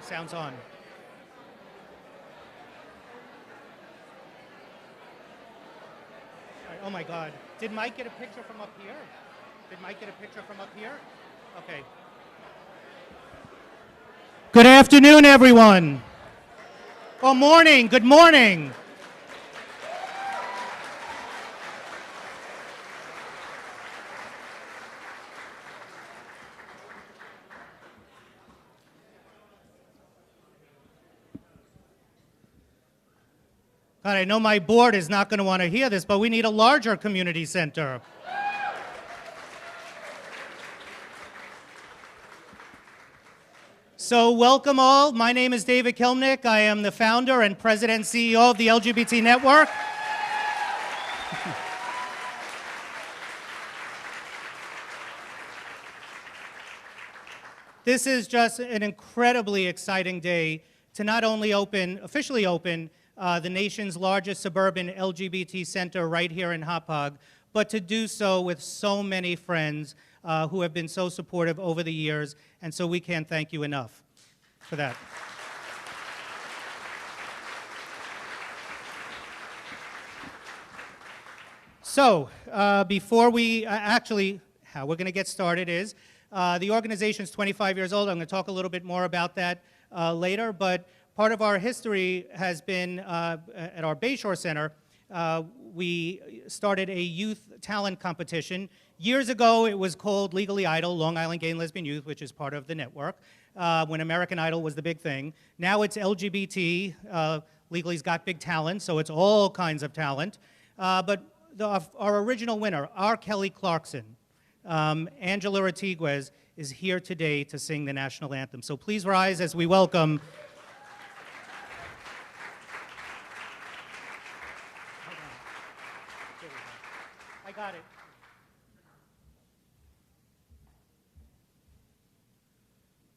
The sound's on. All right, oh my God. Did Mike get a picture from up here? Okay. Good afternoon, everyone. Or morning, good morning. God, I know my board is not going to want to hear this, but we need a larger community center. So welcome all. My name is David Kelmnick. I am the founder and president and CEO of the LGBT Network. This is just an incredibly exciting day to not only officially open the nation's largest suburban LGBT center right here in Hauppauge, but to do so with so many friends who have been so supportive over the years, and so we can't thank you enough for that. So, before we how we're going to get started is, the organization's 25 years old. I'm going to talk a little bit more about that later, but part of our history has been at our Bayshore Center. We started a youth talent competition. Years ago, it was called Legally Idol, Long Island Gay and Lesbian Youth, which is part of the network, when American Idol was the big thing. Now it's LGBT, Legaly's got big talent, so it's all kinds of talent. But our original winner, R. Kelly Clarkson, Angela Ortiguez, is here today to sing the National Anthem. So please rise as we welcome I got it.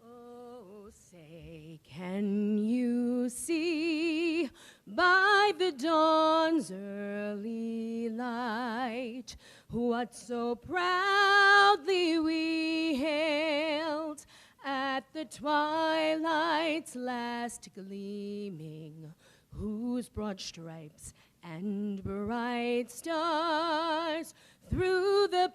Oh, say, can you see by the dawn's early light what so proudly we hailed at the twilight's last gleaming, whose broad stripes and bright stars through the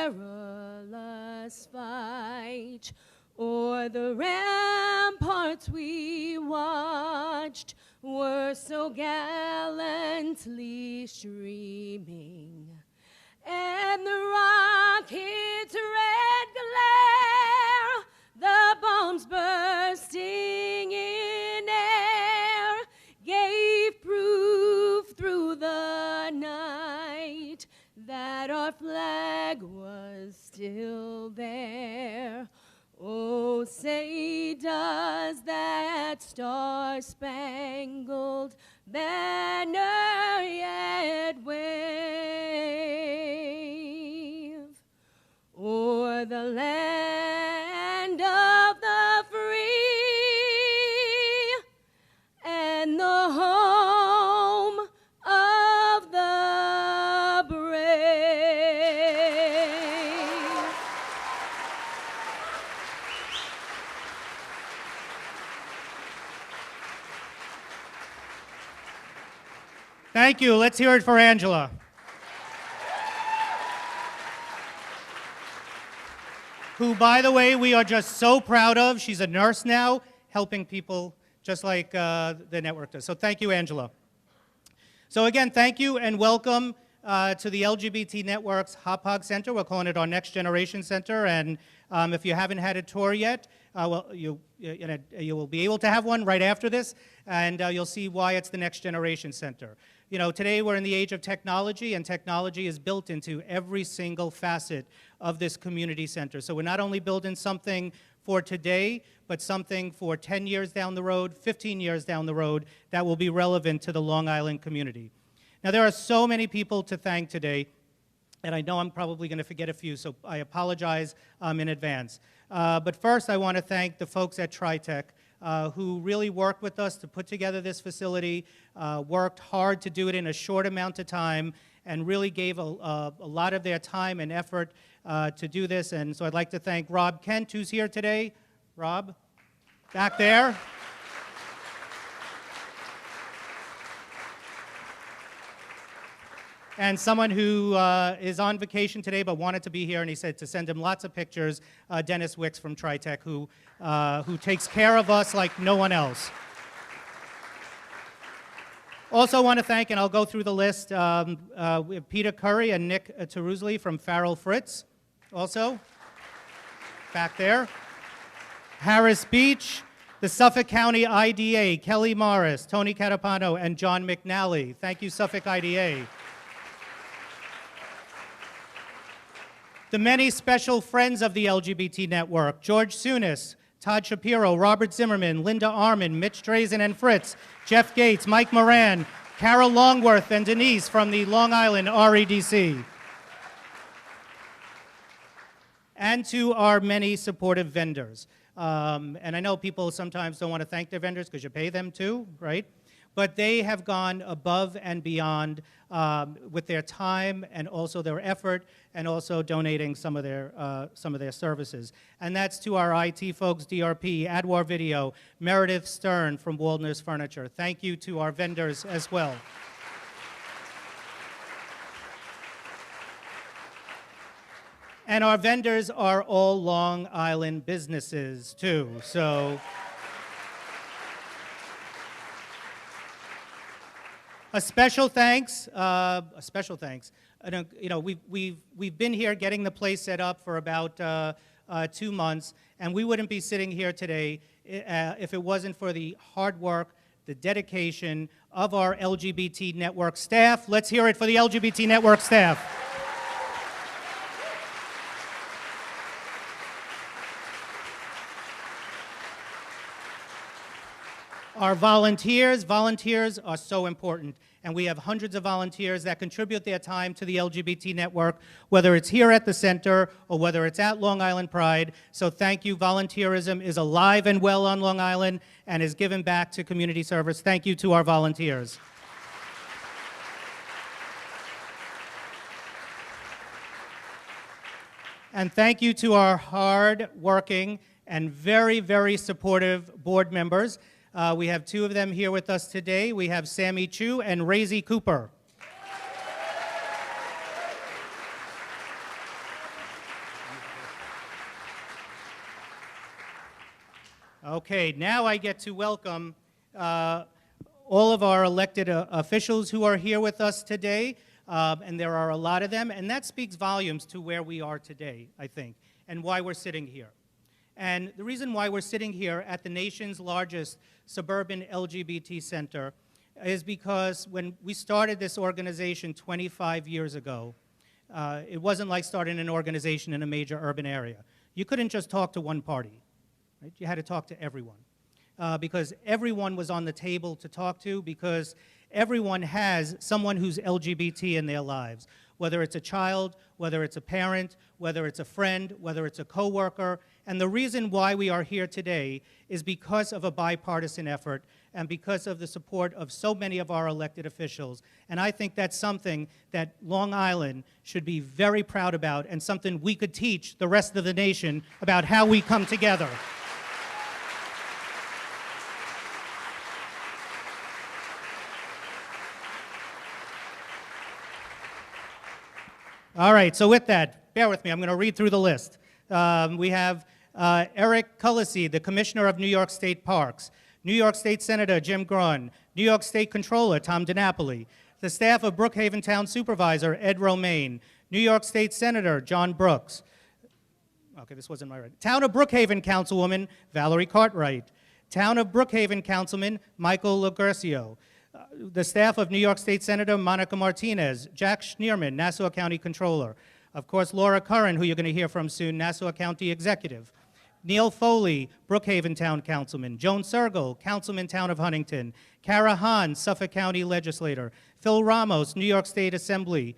perilous fight o'er the ramparts we watched were so gallantly streaming, and the rocket's red glare, the bombs bursting in air, gave proof through the night that our flag was still there. Oh, say does that star-spangled banner yet wave o'er the land of the free and the home of the brave? Thank you. Let's hear it for Angela. Who, by the way, we are just so proud of. She's a nurse now, helping people just like the network does. So thank you, Angela. So again, thank you and welcome to the LGBT Network's Hauppauge Center. We're calling it our Next Generation Center. And if you haven't had a tour yet, well, you will be able to have one right after this, and you'll see why it's the Next Generation Center. You know, today we're in the age of technology, and technology is built into every single facet of this community center. So we're not only building something for today, but something for 10 years down the road, 15 years down the road, that will be relevant to the Long Island community. Now, there are so many people to thank today, and I know I'm probably going to forget a few, so I apologize in advance. But first, I want to thank the folks at TriTech, who really worked with us to put together this facility, worked hard to do it in a short amount of time, and really gave a lot of their time and effort to do this. And so I'd like to thank Rob Kent, who's here today. Rob, back there. And someone who is on vacation today but wanted to be here, and he said to send him lots of pictures, Dennis Wicks from TriTech, who takes care of us like no one else. Also want to thank, and I'll go through the list, we have Peter Curry and Nick Teruzli from Farrell Fritz, also, back there. Harris Beach, the Suffolk County IDA, Kelly Morris, Tony Catapano, and John McNally. Thank you, Suffolk IDA. The many special friends of the LGBT network, George Sunis, Todd Shapiro, Robert Zimmerman, Linda Arman, Mitch Drazen and Fritz, Jeff Gates, Mike Moran, Carol Longworth, and Denise from the Long Island REDC. And to our many supportive vendors. And I know people sometimes don't want to thank their vendors because you pay them too, right? But they have gone above and beyond with their time and also their effort and also donating some of their services. And that's to our IT folks, DRP, Adwar Video, Meredith Stern from Waldner's Furniture. Thank you to our vendors as well. And our vendors are all Long Island businesses too, so. A special thanks. You know, we've been here getting the place set up for about 2 months, and we wouldn't be sitting here today if it wasn't for the hard work, the dedication of our LGBT network staff. Let's hear it for the LGBT network staff. Our volunteers are so important, and we have hundreds of volunteers that contribute their time to the LGBT network, whether it's here at the center or whether it's at Long Island Pride. So thank you. Volunteerism is alive and well on Long Island and is given back to community service. Thank you to our volunteers. And thank you to our hard-working and very, very supportive board members. We have 2 of them here with us today. We have Sammy Chu and Razy Cooper. Okay, now I get to welcome all of our elected officials who are here with us today, and there are a lot of them, and that speaks volumes to where we are today, I think, and why we're sitting here. And the reason why we're sitting here at the nation's largest suburban LGBT center is because when we started this organization 25 years ago, it wasn't like starting an organization in a major urban area. You couldn't just talk to one party, right? You had to talk to everyone because everyone was on the table to talk to, because everyone has someone who's LGBT in their lives, whether it's a child, whether it's a parent, whether it's a friend, whether it's a coworker. And the reason why we are here today is because of a bipartisan effort and because of the support of so many of our elected officials. And I think that's something that Long Island should be very proud about and something we could teach the rest of the nation about how we come together. All right, so with that, bear with me, I'm going to read through the list. We have Eric Cullissy, the Commissioner of New York State Parks, New York State Senator Jim Grun, New York State Controller Tom DiNapoli, the staff of Brookhaven Town Supervisor Ed Romaine, New York State Senator John Brooks, okay, this wasn't my right, Town of Brookhaven Councilwoman Valerie Cartwright, Town of Brookhaven Councilman Michael Logurcio, the staff of New York State Senator Monica Martinez, Jack Schneerman, Nassau County Controller, of course, Laura Curran, who you're going to hear from soon, Nassau County Executive, Neil Foley, Brookhaven Town Councilman, Joan Sergel, Councilman Town of Huntington, Kara Hahn, Suffolk County Legislator, Phil Ramos, New York State Assembly,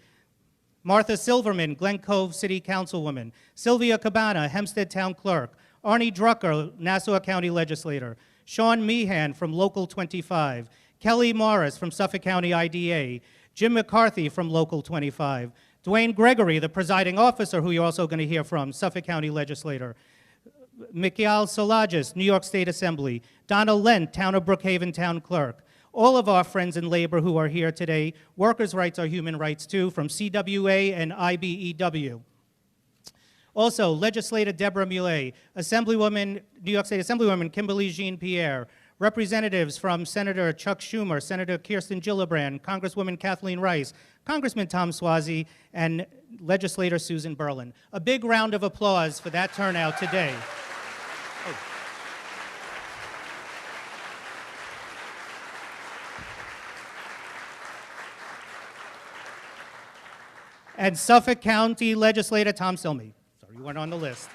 Martha Silverman, Glen Cove City Councilwoman, Sylvia Cabana, Hempstead Town Clerk, Arnie Drucker, Nassau County Legislator, Sean Meehan from Local 25, Kelly Morris from Suffolk County IDA, Jim McCarthy from Local 25, Dwayne Gregory, the presiding officer, who you're also going to hear from, Suffolk County Legislator, Mikhail Solagis, New York State Assembly, Donna Lent, Town of Brookhaven Town Clerk, all of our friends in labor who are here today. Workers' rights are human rights too, from CWA and IBEW. Also, Legislator Deborah Muley, Assemblywoman, New York State Assemblywoman Kimberly Jean-Pierre, representatives from Senator Chuck Schumer, Senator Kirsten Gillibrand, Congresswoman Kathleen Rice, Congressman Tom Suozzi, and Legislator Susan Berlin. A big round of applause for that turnout today. And Suffolk County Legislator Tom Silmy. Sorry, you weren't on the list.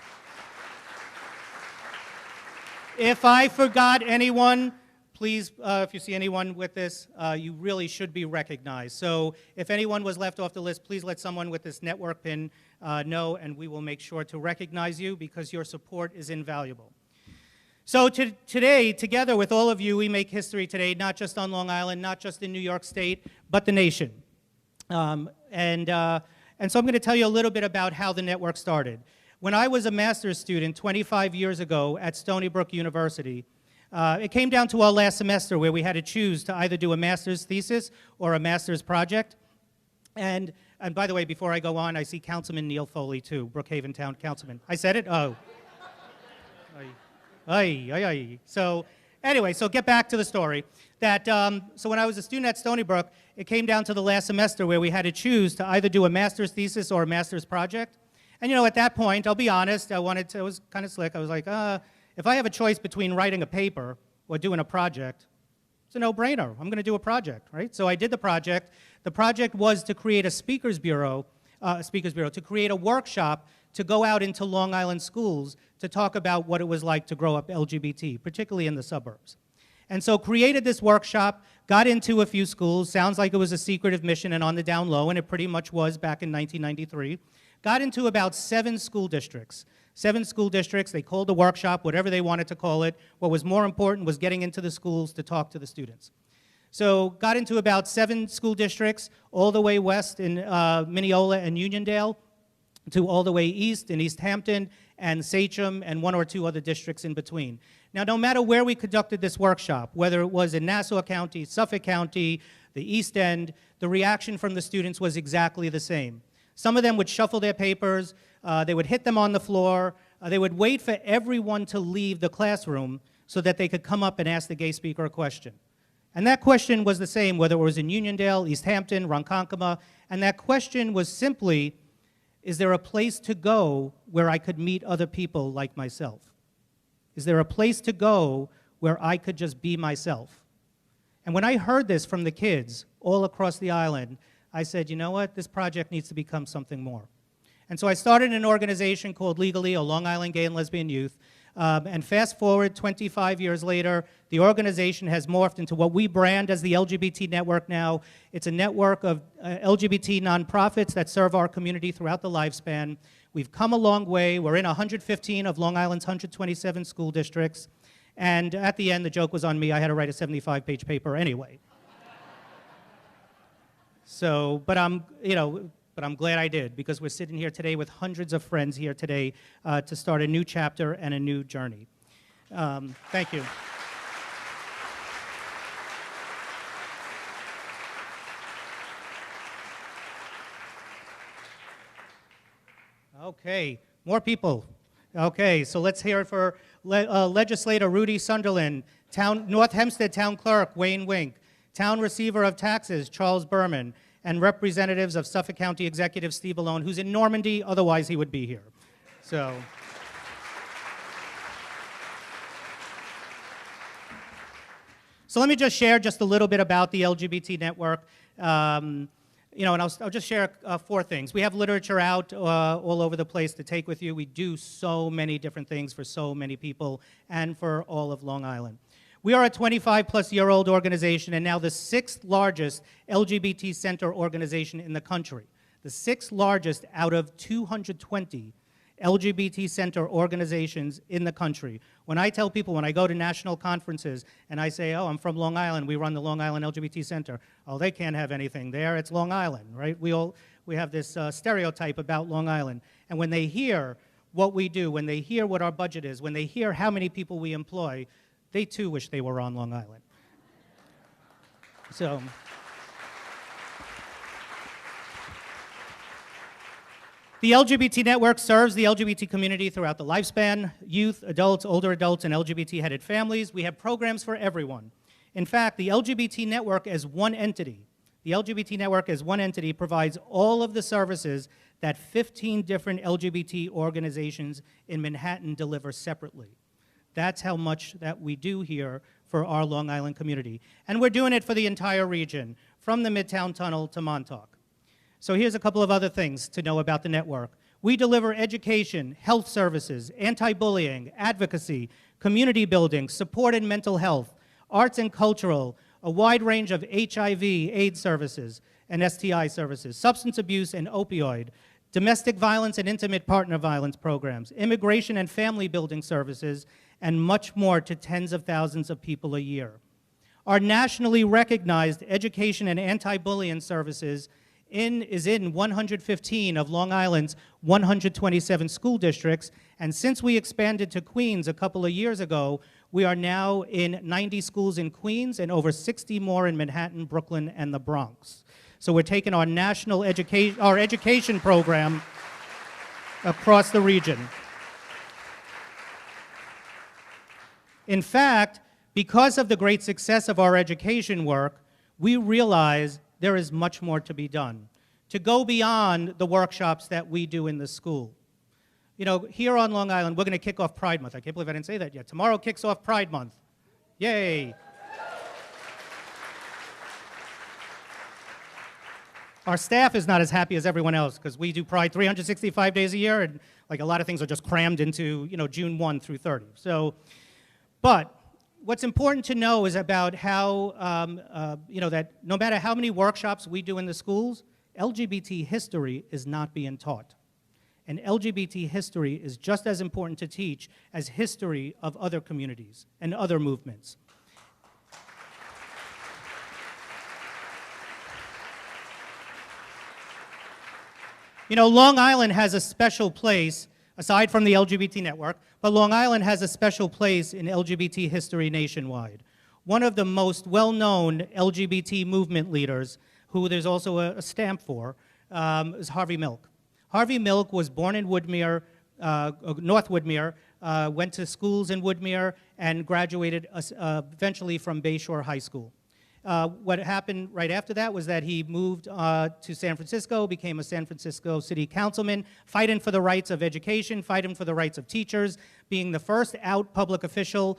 If I forgot anyone, please, if you see anyone with this, you really should be recognized. So if anyone was left off the list, please let someone with this network pin know, and we will make sure to recognize you because your support is invaluable. So today, together with all of you, we make history today, not just on Long Island, not just in New York State, but the nation. And so I'm going to tell you a little bit about how the network started. When I was a master's student 25 years ago at Stony Brook University, it came down to our last semester where we had to choose to either do a master's thesis or a master's project. And by the way, before I go on, I see Councilman Neil Foley too, Brookhaven Town Councilman. I said it? Oh. So anyway, so get back to the story. So when I was a student at Stony Brook, it came down to the last semester where we had to choose to either do a master's thesis or a master's project. And you know, at that point, I'll be honest, I was kind of slick. I was like, if I have a choice between writing a paper or doing a project, it's a no-brainer. I'm going to do a project, right? So I did the project. The project was to create a speakers bureau, to create a workshop to go out into Long Island schools to talk about what it was like to grow up LGBT, particularly in the suburbs. And so created this workshop, got into a few schools, sounds like it was a secretive mission and on the down low, and it pretty much was back in 1993. Got into about 7 school districts. 7 school districts, they called the workshop, whatever they wanted to call it. What was more important was getting into the schools to talk to the students. So got into about 7 school districts, all the way west in Mineola and Uniondale, to all the way east in East Hampton and Sachem and 1 or 2 other districts in between. Now, no matter where we conducted this workshop, whether it was in Nassau County, Suffolk County, the East End, the reaction from the students was exactly the same. Some of them would shuffle their papers, they would hit them on the floor, they would wait for everyone to leave the classroom so that they could come up and ask the gay speaker a question. And that question was the same, whether it was in Uniondale, East Hampton, Ronkonkoma, and that question was simply, is there a place to go where I could meet other people like myself? Is there a place to go where I could just be myself? And when I heard this from the kids all across the island, I said, you know what, this project needs to become something more. And so I started an organization called Legally, a Long Island Gay and Lesbian Youth. And fast forward 25 years later, the organization has morphed into what we brand as the LGBT network now. It's a network of LGBT nonprofits that serve our community throughout the lifespan. We've come a long way. We're in 115 of Long Island's 127 school districts. And at the end, the joke was on me. I had to write a 75-page paper anyway. So, but I'm glad I did, because we're sitting here today with hundreds of friends here today to start a new chapter and a new journey. Thank you. Okay, more people. Okay, so let's hear it for Legislator Rudy Sunderland, North Hempstead Town Clerk Wayne Wink, Town Receiver of Taxes Charles Berman, and representatives of Suffolk County Executive Steve Malone, who's in Normandy, otherwise he would be here. So let me just share just a little bit about the LGBT network. And I'll just share 4 things. We have literature out all over the place to take with you. We do so many different things for so many people and for all of Long Island. We are a 25-plus-year-old organization and now the 6th largest LGBT center organization in the country. The 6th largest out of 220 LGBT center organizations in the country. When I tell people, when I go to national conferences and I say, oh, I'm from Long Island, we run the Long Island LGBT Center. Oh, they can't have anything there, it's Long Island, right? We have this stereotype about Long Island. And when they hear what we do, when they hear what our budget is, when they hear how many people we employ, they too wish they were on Long Island. So, the LGBT network serves the LGBT community throughout the lifespan, youth, adults, older adults, and LGBT-headed families. We have programs for everyone. In fact, the LGBT network as one entity, provides all of the services that 15 different LGBT organizations in Manhattan deliver separately. That's how much that we do here for our Long Island community. And we're doing it for the entire region, from the Midtown Tunnel to Montauk. So here's a couple of other things to know about the network. We deliver education, health services, anti-bullying, advocacy, community building, support in mental health, arts and cultural, a wide range of HIV, AIDS services, and STI services, substance abuse and opioid, domestic violence and intimate partner violence programs, immigration and family building services, and much more to tens of thousands of people a year. Our nationally recognized education and anti-bullying services is in 115 of Long Island's 127 school districts, and since we expanded to Queens a couple of years ago, we are now in 90 schools in Queens and over 60 more in Manhattan, Brooklyn, and the Bronx. So we're taking our national education program across the region. In fact, because of the great success of our education work, we realize there is much more to be done, to go beyond the workshops that we do in the school. You know, here on Long Island, we're going to kick off Pride Month. I can't believe I didn't say that yet. Tomorrow kicks off Pride Month. Yay. Our staff is not as happy as everyone else because we do Pride 365 days a year, and like a lot of things are just crammed into, you know, June 1 through 30. So, but what's important to know is about how, you know, that no matter how many workshops we do in the schools, LGBT history is not being taught. And LGBT history is just as important to teach as history of other communities and other movements. You know, Long Island has a special place, aside from the LGBT network, but Long Island has a special place in LGBT history nationwide. One of the most well-known LGBT movement leaders, who there's also a stamp for, is Harvey Milk. Harvey Milk was born in Woodmere, North Woodmere, went to schools in Woodmere, and graduated eventually from Bayshore High School. What happened right after that was that he moved to San Francisco, became a San Francisco city councilman, fighting for the rights of education, fighting for the rights of teachers, being the first out public official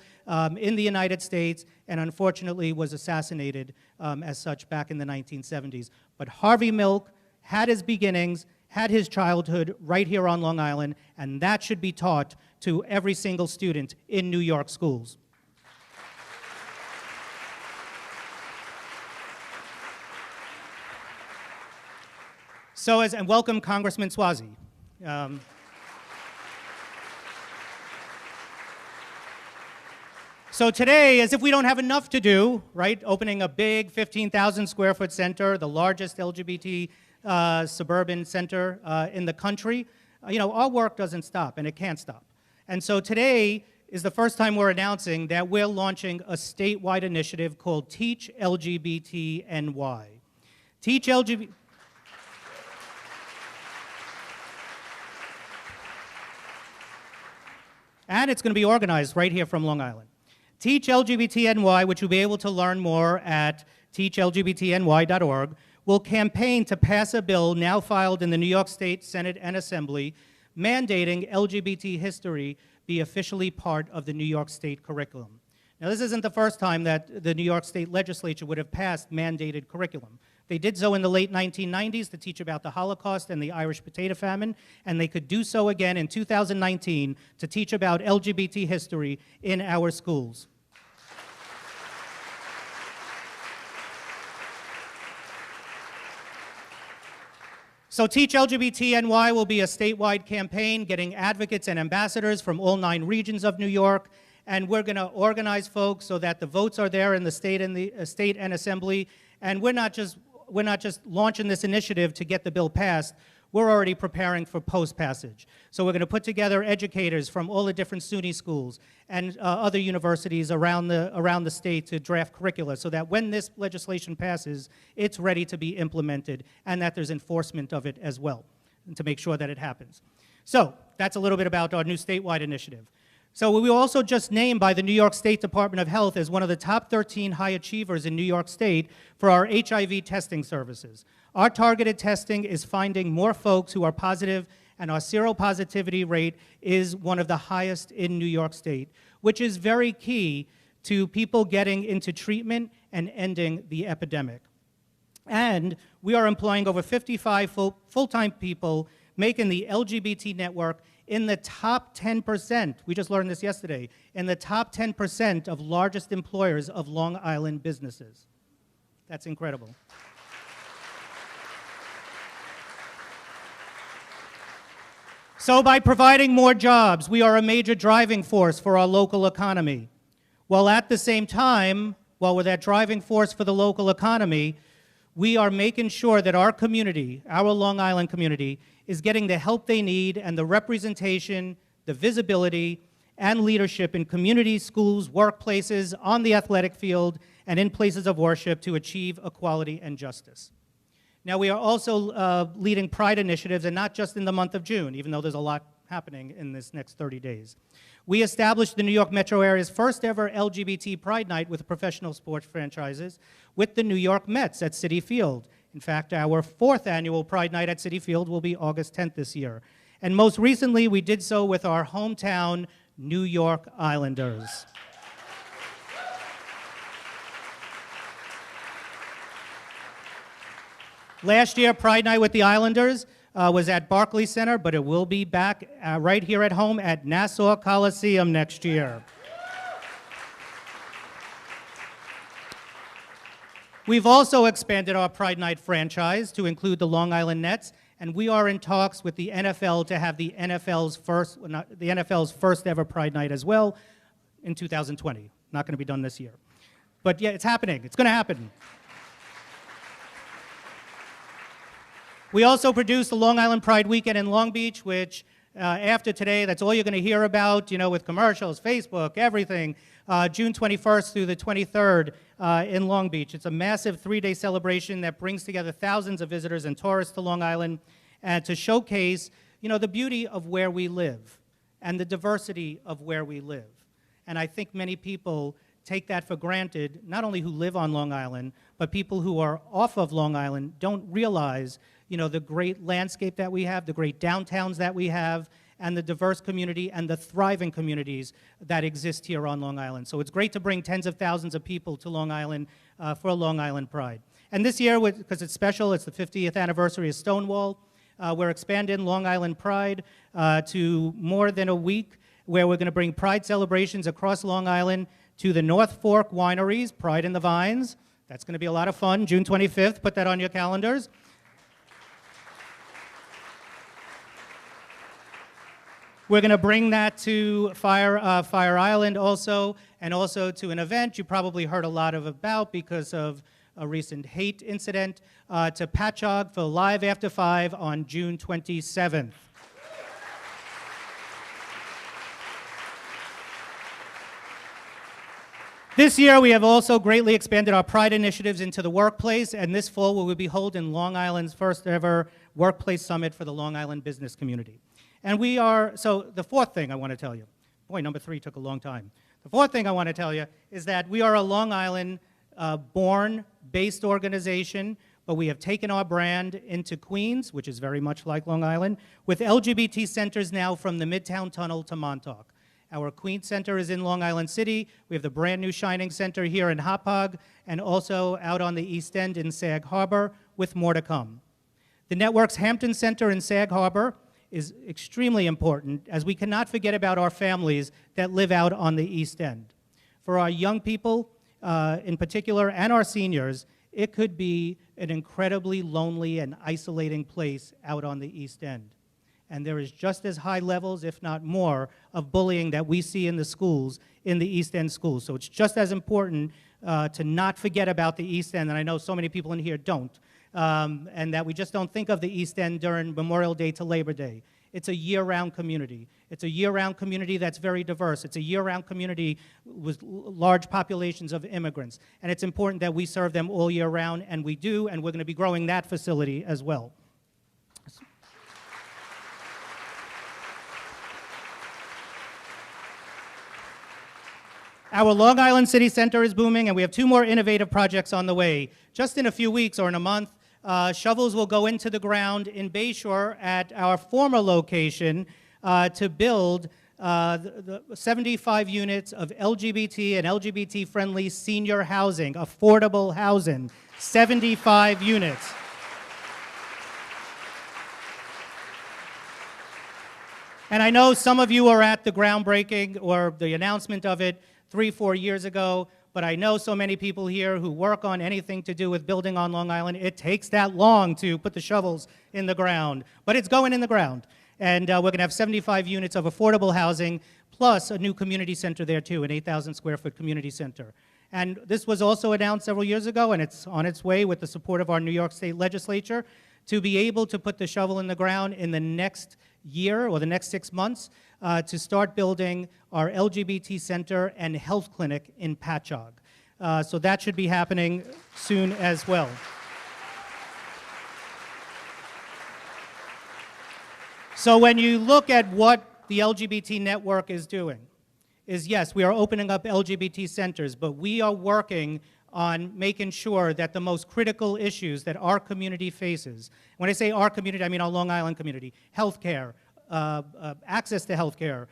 in the United States, and unfortunately was assassinated as such back in the 1970s. But Harvey Milk had his beginnings, had his childhood right here on Long Island, and that should be taught to every single student in New York schools. So, and welcome Congressman Swazi. So today, as if we don't have enough to do, right, opening a big 15,000 square foot center, the largest LGBT suburban center in the country, you know, our work doesn't stop, and it can't stop. And so today is the first time we're announcing that we're launching a statewide initiative called Teach LGBT NY. Teach LGBT... And it's going to be organized right here from Long Island. Teach LGBT NY, which you'll be able to learn more at teachlgbtny.org, will campaign to pass a bill now filed in the New York State Senate and Assembly mandating LGBT history be officially part of the New York State curriculum. Now, this isn't the first time that the New York State legislature would have passed mandated curriculum. They did so in the late 1990s to teach about the Holocaust and the Irish potato famine, and they could do so again in 2019 to teach about LGBT history in our schools. So Teach LGBT NY will be a statewide campaign getting advocates and ambassadors from all 9 regions of New York, and we're going to organize folks so that the votes are there in the state and assembly, and we're not just launching this initiative to get the bill passed. we're already preparing for post-passage. So we're going to put together educators from all the different SUNY schools and other universities around the state to draft curricula so that when this legislation passes, it's ready to be implemented and that there's enforcement of it as well and to make sure that it happens. So that's a little bit about our new statewide initiative. So we were also just named by the New York State Department of Health as one of the top 13 high achievers in New York State for our HIV testing services. Our targeted testing is finding more folks who are positive, and our seropositivity rate is one of the highest in New York State, which is very key to people getting into treatment and ending the epidemic. And we are employing over 55 full-time people, making the LGBT network in the top 10%, we just learned this yesterday, in the top 10% of largest employers of Long Island businesses. That's incredible. So by providing more jobs, we are a major driving force for our local economy. While at the same time, while we're that driving force for the local economy, we are making sure that our community, our Long Island community, is getting the help they need and the representation, the visibility, and leadership in communities, schools, workplaces, on the athletic field, and in places of worship to achieve equality and justice. Now, we are also leading Pride initiatives, and not just in the month of June, even though there's a lot happening in this next 30 days. We established the New York metro area's first ever LGBT Pride Night with professional sports franchises with the New York Mets at Citi Field. In fact, our 4th annual Pride Night at Citi Field will be August 10th this year. And most recently, we did so with our hometown New York Islanders. Last year, Pride Night with the Islanders was at Barclays Center, but it will be back right here at home at Nassau Coliseum next year. We've also expanded our Pride Night franchise to include the Long Island Nets, and we are in talks with the NFL to have the NFL's first ever Pride Night as well in 2020. Not going to be done this year. But yeah, it's happening. It's going to happen. We also produced the Long Island Pride Weekend in Long Beach, which after today, that's all you're going to hear about, you know, with commercials, Facebook, everything. June 21st through the 23rd in Long Beach. It's a massive 3-day celebration that brings together thousands of visitors and tourists to Long Island and to showcase, you know, the beauty of where we live and the diversity of where we live. And I think many people take that for granted, not only who live on Long Island, but people who are off of Long Island don't realize, you know, the great landscape that we have, the great downtowns that we have, and the diverse community and the thriving communities that exist here on Long Island. So it's great to bring tens of thousands of people to Long Island for Long Island Pride. And this year, because it's special, it's the 50th anniversary of Stonewall, we're expanding Long Island Pride to more than a week, where we're going to bring Pride celebrations across Long Island to the North Fork wineries, Pride in the Vines. That's going to be a lot of fun, June 25th. Put that on your calendars. We're going to bring that to Fire Island also, and also to an event you probably heard a lot about because of a recent hate incident, to Patchogue for Live After 5 on June 27th. This year, we have also greatly expanded our Pride initiatives into the workplace, and this fall we will be holding Long Island's first ever Workplace Summit for the Long Island business community. And we are, so the fourth thing I want to tell you, boy, number 3 took a long time. The fourth thing I want to tell you is that we are a Long Island born-based organization, but we have taken our brand into Queens, which is very much like Long Island, with LGBT centers now from the Midtown Tunnel to Montauk. Our Queens Center is in Long Island City. We have the brand new Shining Center here in Hauppauge, and also out on the East End in Sag Harbor, with more to come. The network's Hampton Center in Sag Harbor is extremely important, as we cannot forget about our families that live out on the East End. For our young people in particular, and our seniors, it could be an incredibly lonely and isolating place out on the East End. And there is just as high levels, if not more, of bullying that we see in the schools, in the East End schools. So it's just as important to not forget about the East End, and I know so many people in here don't, and that we just don't think of the East End during Memorial Day to Labor Day. It's a year-round community. It's a year-round community that's very diverse. It's a year-round community with large populations of immigrants. And it's important that we serve them all year round, and we do, and we're going to be growing that facility as well. Our Long Island City Center is booming, and we have 2 more innovative projects on the way. Just in a few weeks or in a month, shovels will go into the ground in Bayshore at our former location to build the 75 units of LGBT and LGBT-friendly senior housing, affordable housing, 75 units. And I know some of you are at the groundbreaking or the announcement of it 3-4 years ago, but I know so many people here who work on anything to do with building on Long Island. It takes that long to put the shovels in the ground, but it's going in the ground. And we're going to have 75 units of affordable housing, plus a new community center there too, an 8,000 square foot community center. And this was also announced several years ago, and it's on its way with the support of our New York State legislature to be able to put the shovel in the ground in the next year or the next 6 months to start building our LGBT center and health clinic in Patchogue. So that should be happening soon as well. So when you look at what the LGBT network is doing, is yes, we are opening up LGBT centers, but we are working on making sure that the most critical issues that our community faces, when I say our community, I mean our Long Island community, healthcare, access to healthcare,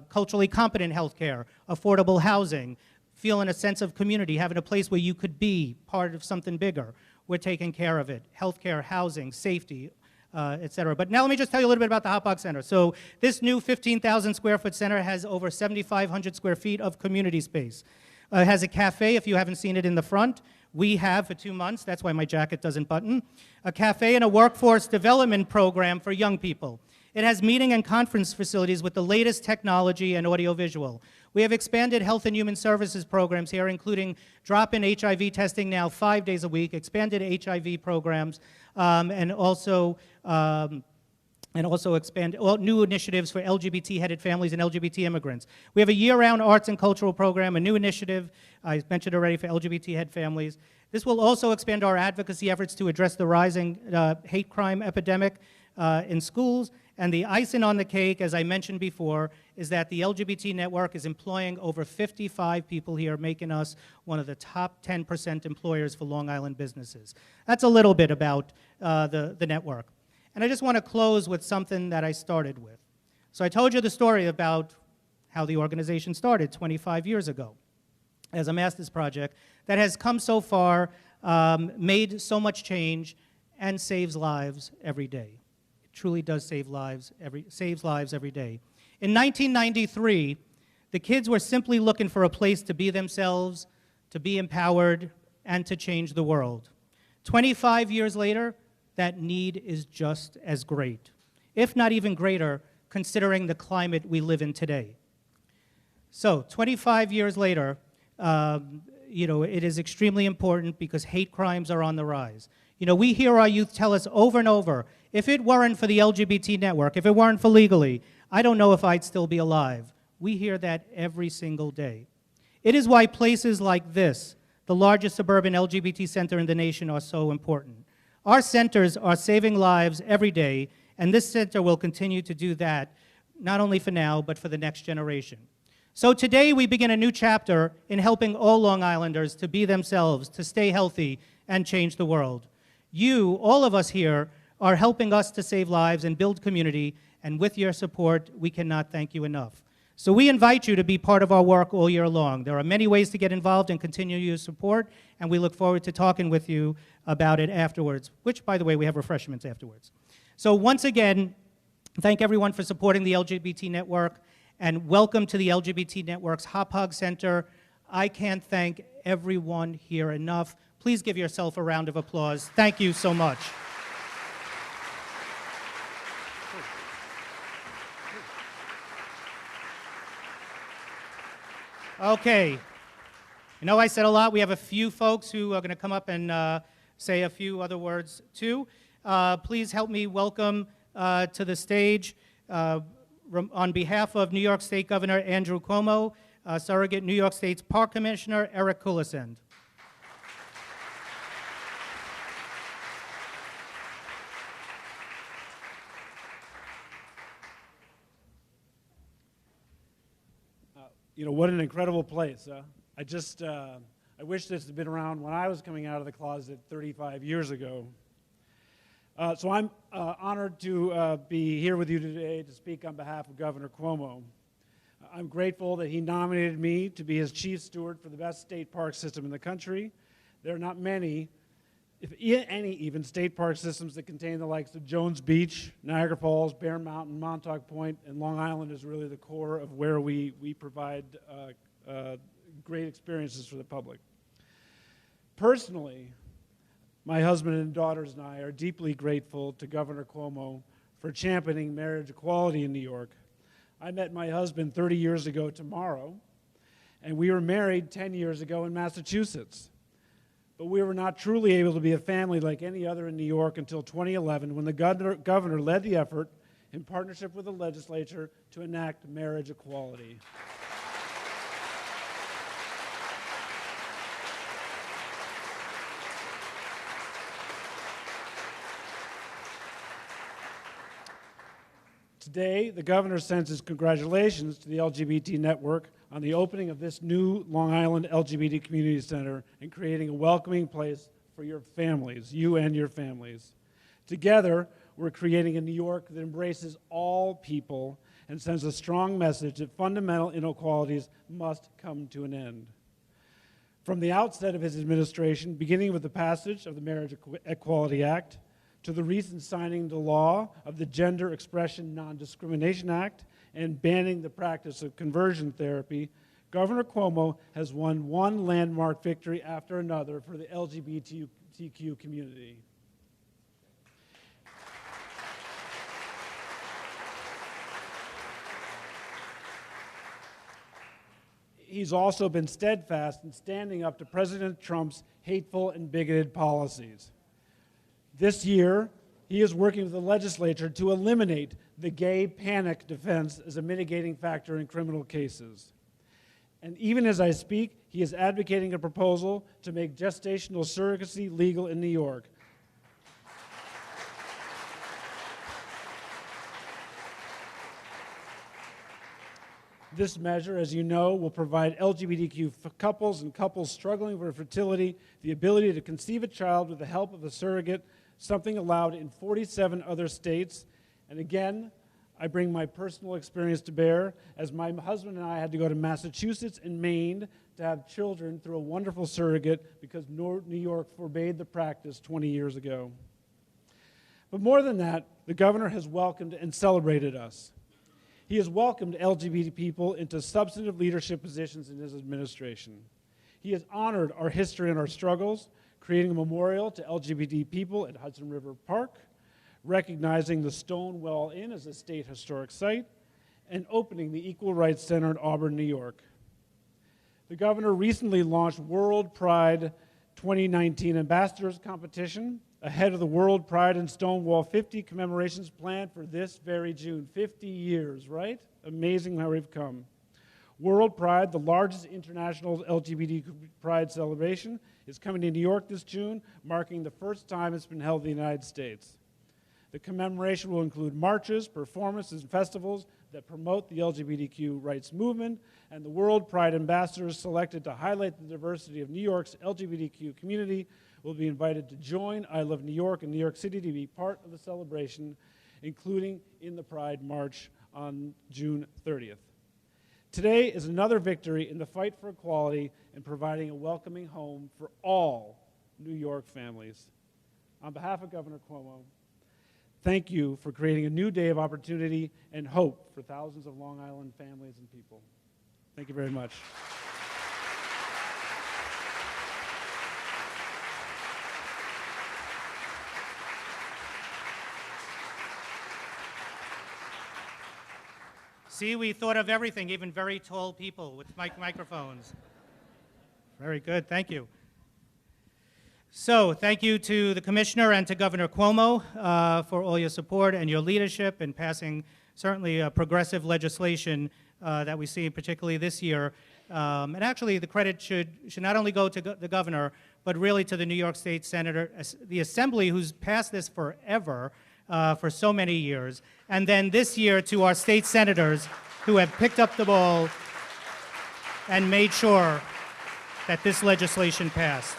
culturally competent healthcare, affordable housing, feeling a sense of community, having a place where you could be part of something bigger. We're taking care of it. Healthcare, housing, safety, et cetera. But now let me just tell you a little bit about the Hauppauge Center. So this new 15,000 square foot center has over 7,500 square feet of community space. It has a cafe, if you haven't seen it in the front. We have for 2 months, that's why my jacket doesn't button, a cafe and a workforce development program for young people. It has meeting and conference facilities with the latest technology and audiovisual. We have expanded health and human services programs here, including drop-in HIV testing now 5 days a week, expanded HIV programs, and also expand new initiatives for LGBT-headed families and LGBT immigrants. We have a year-round arts and cultural program, a new initiative, I mentioned already, for LGBT-head families. This will also expand our advocacy efforts to address the rising hate crime epidemic in schools. And the icing on the cake, as I mentioned before, is that the LGBT network is employing over 55 people here, making us one of the top 10% employers for Long Island businesses. That's a little bit about the network. And I just want to close with something that I started with. So I told you the story about how the organization started 25 years ago as a master's project that has come so far, made so much change, and saves lives every day. It truly does saves lives every day. In 1993, the kids were simply looking for a place to be themselves, to be empowered, and to change the world. 25 years later, that need is just as great, if not even greater, considering the climate we live in today. So 25 years later, it is extremely important because hate crimes are on the rise. We hear our youth tell us over and over, if it weren't for the LGBT network, if it weren't for Legally, I don't know if I'd still be alive. We hear that every single day. It is why places like this, the largest suburban LGBT center in the nation, are so important. Our centers are saving lives every day, and this center will continue to do that, not only for now, but for the next generation. So today we begin a new chapter in helping all Long Islanders to be themselves, to stay healthy, and change the world. You, all of us here, are helping us to save lives and build community, and with your support, we cannot thank you enough. So we invite you to be part of our work all year long. There are many ways to get involved and continue your support, and we look forward to talking with you about it afterwards, which, by the way, we have refreshments afterwards. So once again, thank everyone for supporting the LGBT network, and welcome to the LGBT network's Hauppauge Center. I can't thank everyone here enough. Please give yourself a round of applause. Thank you so much. Okay. I said a lot. We have a few folks who are going to come up and say a few other words too. Please help me welcome to the stage, on behalf of New York State Governor Andrew Cuomo, surrogate New York State's Park Commissioner Eric Kulisend. You know, what an incredible place. I wish this had been around when I was coming out of the closet 35 years ago. So I'm honored to be here with you today to speak on behalf of Governor Cuomo. I'm grateful that he nominated me to be his chief steward for the best state park system in the country. There are not many, if any even, state park systems that contain the likes of Jones Beach, Niagara Falls, Bear Mountain, Montauk Point, and Long Island is really the core of where we provide great experiences for the public. Personally, my husband and daughters and I are deeply grateful to Governor Cuomo for championing marriage equality in New York. I met my husband 30 years ago tomorrow, and we were married 10 years ago in Massachusetts. But we were not truly able to be a family like any other in New York until 2011, when the governor led the effort in partnership with the legislature to enact marriage equality. Today, the governor sends his congratulations to the LGBT network on the opening of this new Long Island LGBT Community Center and creating a welcoming place for your families, you and your families. Together, we're creating a New York that embraces all people and sends a strong message that fundamental inequalities must come to an end. From the outset of his administration, beginning with the passage of the Marriage Equality Act, to the recent signing into law of the Gender Expression Non-Discrimination Act and banning the practice of conversion therapy, Governor Cuomo has won one landmark victory after another for the LGBTQ community. He's also been steadfast in standing up to President Trump's hateful and bigoted policies. This year, he is working with the legislature to eliminate the gay panic defense as a mitigating factor in criminal cases. And even as I speak, he is advocating a proposal to make gestational surrogacy legal in New York. This measure, as you know, will provide LGBTQ couples and couples struggling for fertility the ability to conceive a child with the help of a surrogate, something allowed in 47 other states. And again, I bring my personal experience to bear, as my husband and I had to go to Massachusetts and Maine to have children through a wonderful surrogate because New York forbade the practice 20 years ago. But more than that, the governor has welcomed and celebrated us. He has welcomed LGBT people into substantive leadership positions in his administration. He has honored our history and our struggles, creating a memorial to LGBT people at Hudson River Park, recognizing the Stonewall Inn as a state historic site, and opening the Equal Rights Center in Auburn, New York. The governor recently launched World Pride 2019 Ambassadors Competition ahead of the World Pride and Stonewall 50 commemorations planned for this very June. 50 years, right? Amazing how we've come. World Pride, the largest international LGBT pride celebration, is coming to New York this June, marking the first time it's been held in the United States. The commemoration will include marches, performances, and festivals that promote the LGBTQ rights movement, and the World Pride ambassadors selected to highlight the diversity of New York's LGBTQ community will be invited to join I Love New York and New York City to be part of the celebration, including in the Pride March on June 30th. Today is another victory in the fight for equality and providing a welcoming home for all New York families. On behalf of Governor Cuomo, thank you for creating a new day of opportunity and hope for thousands of Long Island families and people. Thank you very much. See, we thought of everything, even very tall people with microphones. Very good, thank you. So thank you to the Commissioner and to Governor Cuomo for all your support and your leadership in passing certainly progressive legislation that we see particularly this year. And actually the credit should not only go to the governor, but really to the New York State Senator, the Assembly, who's passed this forever, for so many years, and then this year to our state senators who have picked up the ball and made sure that this legislation passed.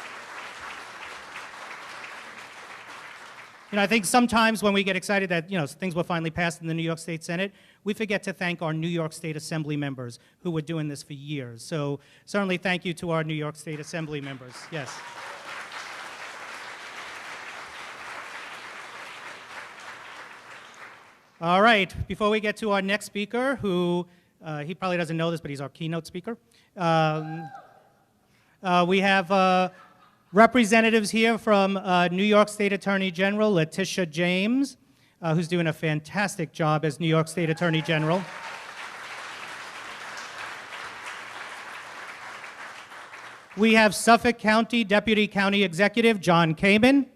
You know, I think sometimes when we get excited that, you know, things were finally passed in the New York State Senate, we forget to thank our New York State Assembly members who were doing this for years. So certainly thank you to our New York State Assembly members. Yes. All right, before we get to our next speaker, who he probably doesn't know this, but he's our keynote speaker. We have representatives here from New York State Attorney General Letitia James, who's doing a fantastic job as New York State Attorney General. We have Suffolk County Deputy County Executive John Kamen.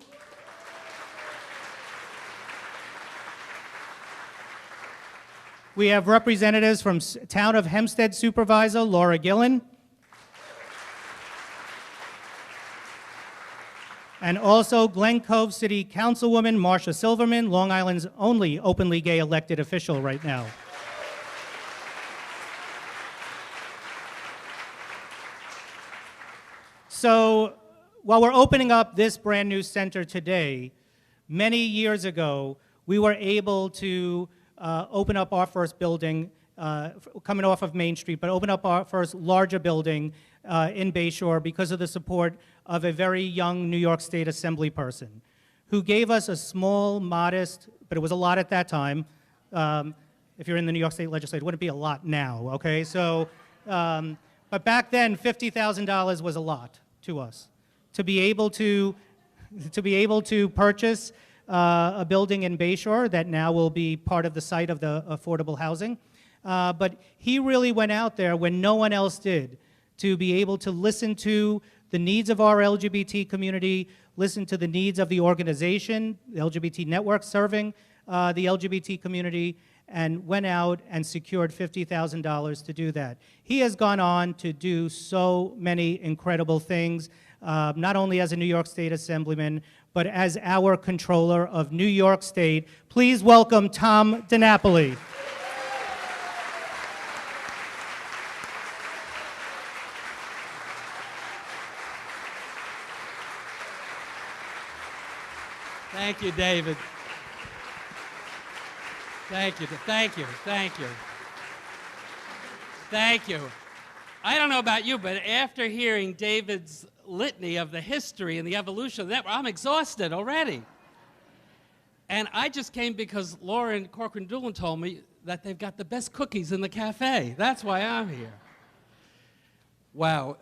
We have representatives from Town of Hempstead Supervisor Laura Gillen. And also Glen Cove City Councilwoman Marcia Silverman, Long Island's only openly gay elected official right now. So while we're opening up this brand new center today, many years ago, we were able to open up our first building, coming off of Main Street, but open up our first larger building in Bayshore because of the support of a very young New York State Assembly person who gave us a small, modest, but it was a lot at that time. If you're in the New York State Legislature, it wouldn't be a lot now, okay? So, but back then, $50,000 was a lot to us. To be able to purchase a building in Bayshore that now will be part of the site of the affordable housing. But he really went out there when no one else did to be able to listen to the needs of our LGBT community, listen to the needs of the organization, the LGBT network serving the LGBT community, and went out and secured $50,000 to do that. He has gone on to do so many incredible things, not only as a New York State Assemblyman, but as our controller of New York State. Please welcome Tom DiNapoli. Thank you, David. Thank you, thank you, thank you. Thank you. I don't know about you, but after hearing David's litany of the history and the evolution of the network, I'm exhausted already. And I just came because Lauren Corcoran-Doolin told me that they've got the best cookies in the cafe. That's why I'm here. Wow,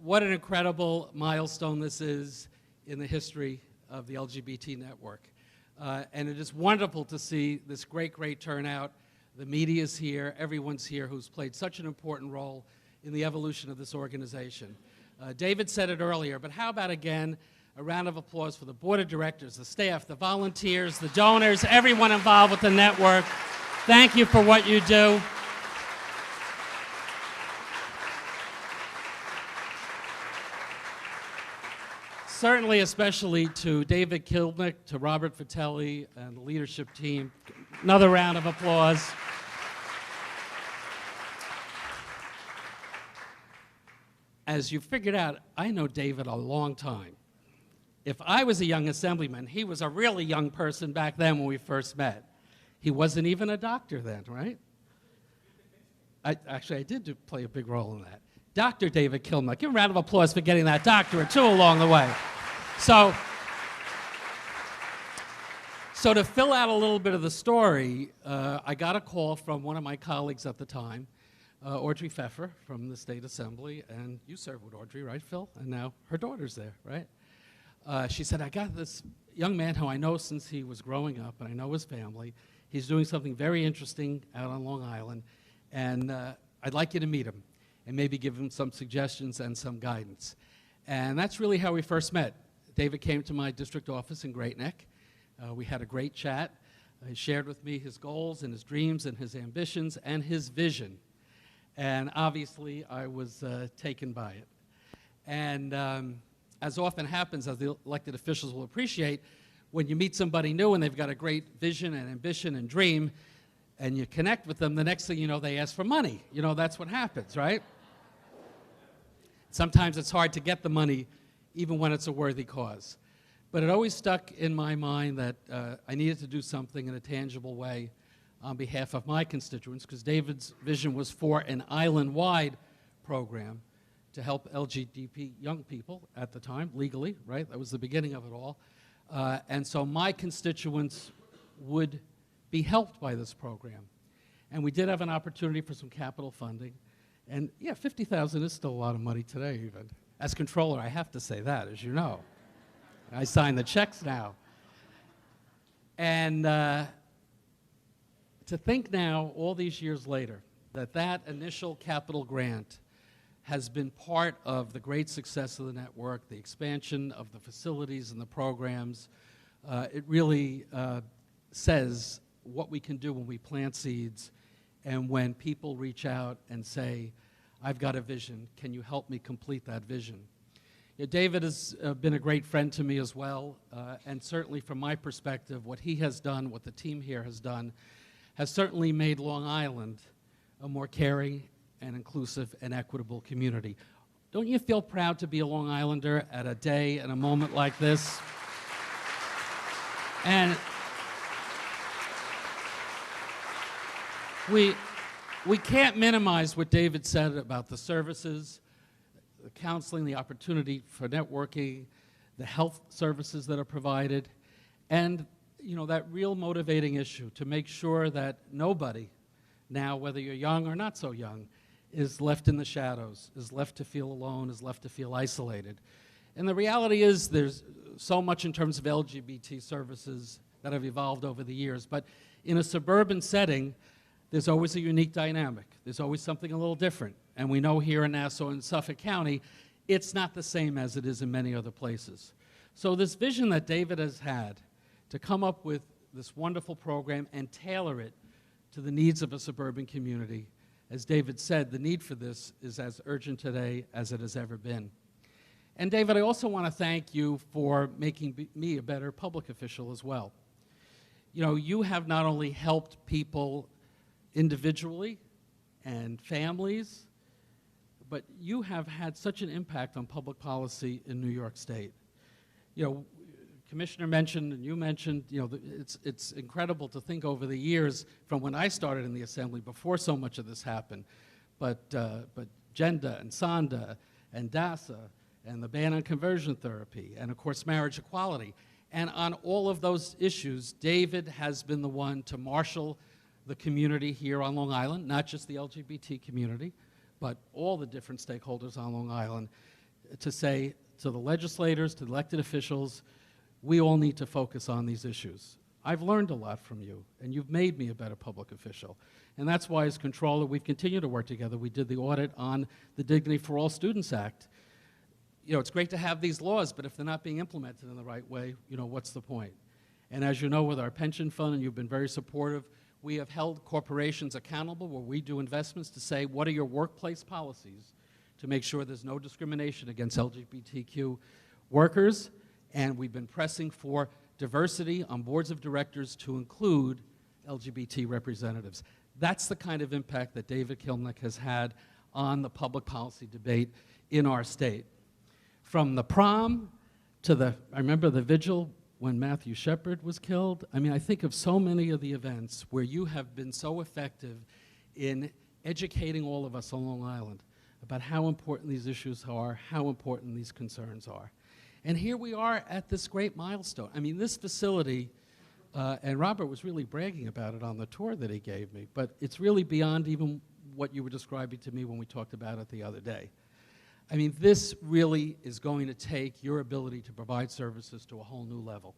what an incredible milestone this is in the history of the LGBT network. And it is wonderful to see this great, great turnout. The media's here, everyone's here who's played such an important role in the evolution of this organization. David said it earlier, but how about again, a round of applause for the board of directors, the staff, the volunteers, the donors, everyone involved with the network. Thank you for what you do. Certainly, especially to David Kilnick, to Robert Vitelli, and the leadership team. Another round of applause. As you figured out, I know David a long time. If I was a young assemblyman, he was a really young person back then when we first met. He wasn't even a doctor then, right? Actually, I did play a big role in that. Dr. David Kilnick. Give him a round of applause for getting that doctorate, too, along the way. So to fill out a little bit of the story, I got a call from one of my colleagues at the time, Audrey Pfeffer from the State Assembly, and you served with Audrey, right, Phil? And now her daughter's there, right? She said, I got this young man who I know since he was growing up, and I know his family. He's doing something very interesting out on Long Island, and I'd like you to meet him and maybe give him some suggestions and some guidance. And that's really how we first met. David came to my district office in Great Neck. We had a great chat. He shared with me his goals and his dreams and his ambitions and his vision. And obviously, I was taken by it. And as often happens, as the elected officials will appreciate, when you meet somebody new and they've got a great vision and ambition and dream, and you connect with them, the next thing you know, they ask for money. You know, that's what happens, right? Sometimes it's hard to get the money, even when it's a worthy cause. But it always stuck in my mind that I needed to do something in a tangible way on behalf of my constituents, because David's vision was for an island-wide program to help LGBT young people at the time, legally, right? That was the beginning of it all. And so my constituents would be helped by this program. And we did have an opportunity for some capital funding. And yeah, $50,000 is still a lot of money today, even. As controller, I have to say that, as you know. I sign the checks now. And to think now, all these years later, that that initial capital grant has been part of the great success of the network, the expansion of the facilities and the programs, it really says what we can do when we plant seeds and when people reach out and say, I've got a vision, can you help me complete that vision? Yeah, David has been a great friend to me as well, and certainly from my perspective, what he has done, what the team here has done, has certainly made Long Island a more caring and inclusive and equitable community. Don't you feel proud to be a Long Islander at a day and a moment like this? And we can't minimize what David said about the services, the counseling, the opportunity for networking, the health services that are provided, and that real motivating issue to make sure that nobody now, whether you're young or not so young, is left in the shadows, is left to feel alone, is left to feel isolated. And the reality is there's so much in terms of LGBT services that have evolved over the years, but in a suburban setting, there's always a unique dynamic. There's always something a little different. And we know here in Nassau and Suffolk County, it's not the same as it is in many other places. So this vision that David has had to come up with this wonderful program and tailor it to the needs of a suburban community, as David said, the need for this is as urgent today as it has ever been. And David, I also want to thank you for making me a better public official as well. You have not only helped people individually and families, but you have had such an impact on public policy in New York State. Commissioner mentioned, and you mentioned, it's incredible to think over the years from when I started in the Assembly, before so much of this happened, but Genda and Sonda and DASA and the ban on conversion therapy, and of course marriage equality. And on all of those issues, David has been the one to marshal the community here on Long Island, not just the LGBT community, but all the different stakeholders on Long Island, to say to the legislators, to the elected officials, we all need to focus on these issues. I've learned a lot from you, and you've made me a better public official. And that's why, as controller, we've continued to work together. We did the audit on the Dignity for All Students Act. It's great to have these laws, but if they're not being implemented in the right way, what's the point? And as you know, with our pension fund, and you've been very supportive, we have held corporations accountable where we do investments to say, what are your workplace policies to make sure there's no discrimination against LGBTQ workers? And we've been pressing for diversity on boards of directors to include LGBT representatives. That's the kind of impact that David Kilnick has had on the public policy debate in our state. From the prom to I remember the vigil when Matthew Shepard was killed. I think of so many of the events where you have been so effective in educating all of us on Long Island about how important these issues are, how important these concerns are. And here we are at this great milestone. This facility, and Robert was really bragging about it on the tour that he gave me, but it's really beyond even what you were describing to me when we talked about it the other day. This really is going to take your ability to provide services to a whole new level.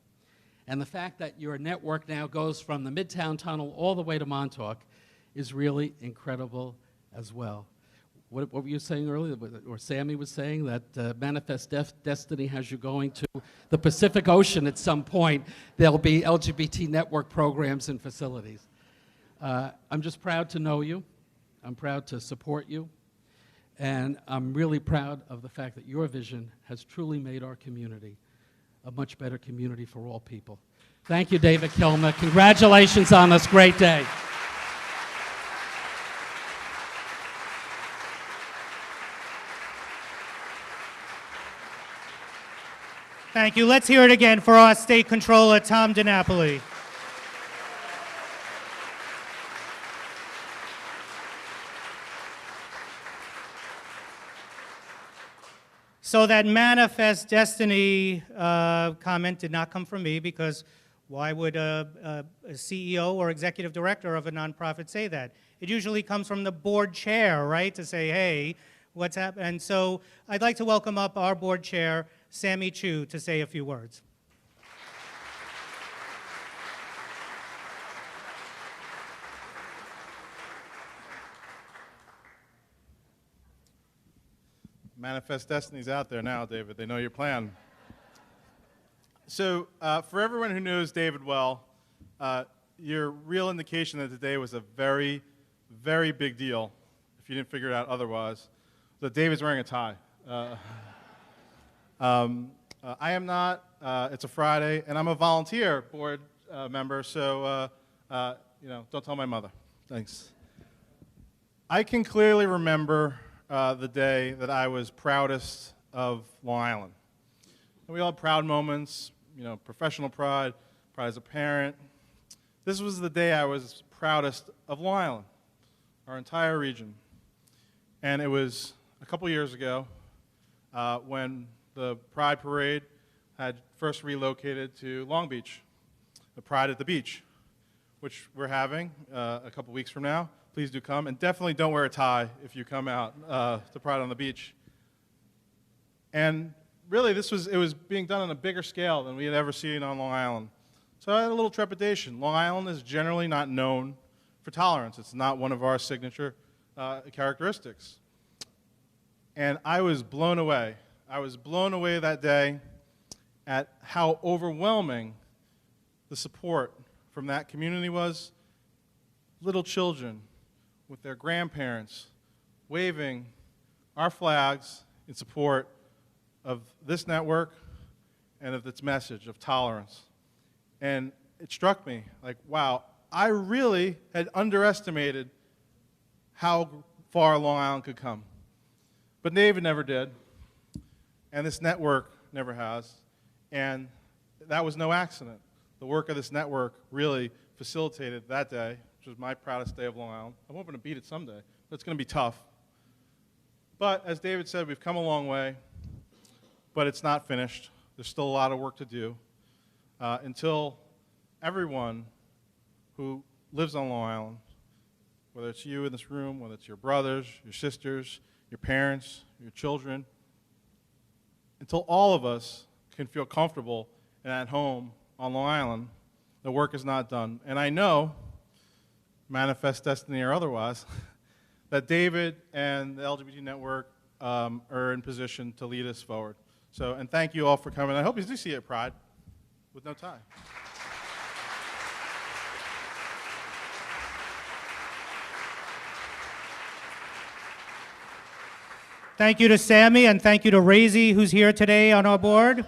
And the fact that your network now goes from the Midtown Tunnel all the way to Montauk is really incredible as well. what were you saying earlier, or Sammy was saying, that Manifest Destiny has you going to the Pacific Ocean at some point. There'll be LGBT network programs and facilities. I'm just proud to know you. I'm proud to support you. And I'm really proud of the fact that your vision has truly made our community a much better community for all people. Thank you, David Kilmer. Congratulations on this great day. Thank you. Let's hear it again for our State Controller, Tom DiNapoli. So that Manifest Destiny comment did not come from me, because why would a CEO or executive director of a nonprofit say that? It usually comes from the board chair, right, to say, hey, what's happening? And so I'd like to welcome up our board chair, Sammy Chu, to say a few words. Manifest Destiny's out there now, David. They know your plan. So for everyone who knows David well, your real indication that today was a very, very big deal, if you didn't figure it out otherwise, that David's wearing a tie. I am not. It's a Friday, and I'm a volunteer board member, so don't tell my mother. Thanks. I can clearly remember the day that I was proudest of Long Island. And we all have proud moments, professional pride, pride as a parent. This was the day I was proudest of Long Island, our entire region. And it was a couple years ago when the Pride Parade had first relocated to Long Beach, the Pride at the Beach, which we're having a couple weeks from now. Please do come, and definitely don't wear a tie if you come out to Pride on the Beach. And really, it was being done on a bigger scale than we had ever seen on Long Island. So I had a little trepidation. Long Island is generally not known for tolerance. It's not one of our signature characteristics. And I was blown away. I was blown away that day at how overwhelming the support from that community was. Little children with their grandparents waving our flags in support of this network and of its message of tolerance. And it struck me like, wow, I really had underestimated how far Long Island could come. But David never did, and this network never has, and that was no accident. The work of this network really facilitated that day, which was my proudest day of Long Island. I'm hoping to beat it someday, but it's going to be tough. But as David said, we've come a long way, but it's not finished. There's still a lot of work to do until everyone who lives on Long Island, whether it's you in this room, whether it's your brothers, your sisters, your parents, your children, until all of us can feel comfortable and at home on Long Island, the work is not done. And I know, Manifest Destiny or otherwise, that David and the LGBT network are in position to lead us forward. So, and thank you all for coming. I hope you do see it at Pride with no tie. Thank you to Sammy, and thank you to Razy, who's here today on our board.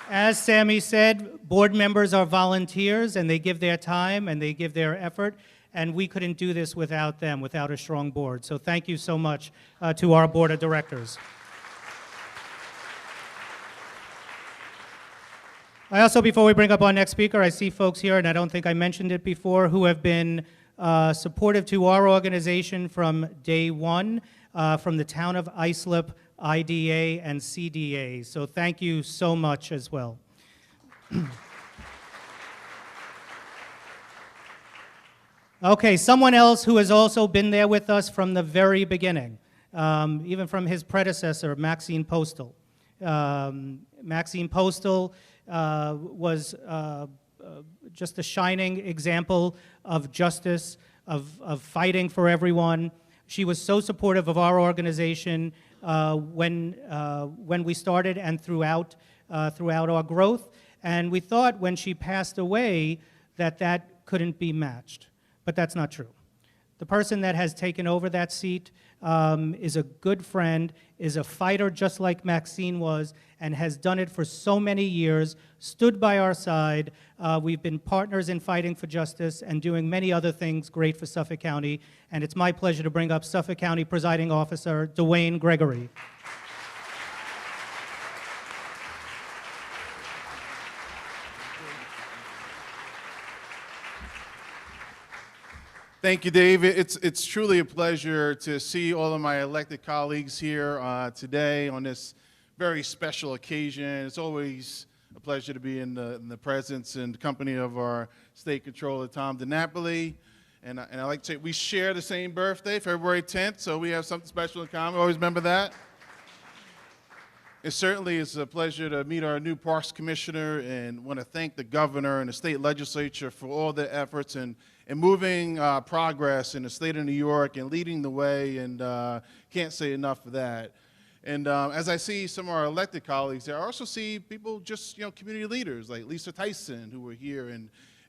As Sammy said, board members are volunteers, and they give their time and they give their effort, and we couldn't do this without them, without a strong board. So thank you so much to our board of directors. I also, before we bring up our next speaker, I see folks here, and I don't think I mentioned it before, who have been supportive to our organization from day one, from the town of Islip, IDA, and CDA. So thank you so much as well. Okay, someone else who has also been there with us from the very beginning, even from his predecessor, Maxine Postal. Maxine Postal was just a shining example of justice, of fighting for everyone. She was so supportive of our organization when we started and throughout our growth. And we thought when she passed away that couldn't be matched, but that's not true. The person that has taken over that seat is a good friend, is a fighter just like Maxine was, and has done it for so many years, stood by our side. We've been partners in fighting for justice and doing many other things great for Suffolk County. And it's my pleasure to bring up Suffolk County Presiding Officer Dwayne Gregory. Thank you, David. It's truly a pleasure to see all of my elected colleagues here today on this very special occasion. It's always a pleasure to be in the presence and company of our State Controller, Tom DiNapoli. And I like to say we share the same birthday, February 10th, so we have something special in common. Always remember that. It certainly is a pleasure to meet our new Parks Commissioner, and want to thank the governor and the state legislature for all their efforts and moving progress in the state of New York and leading the way, and can't say enough for that. And as I see some of our elected colleagues there, I also see people just, community leaders like Lisa Tyson, who were here,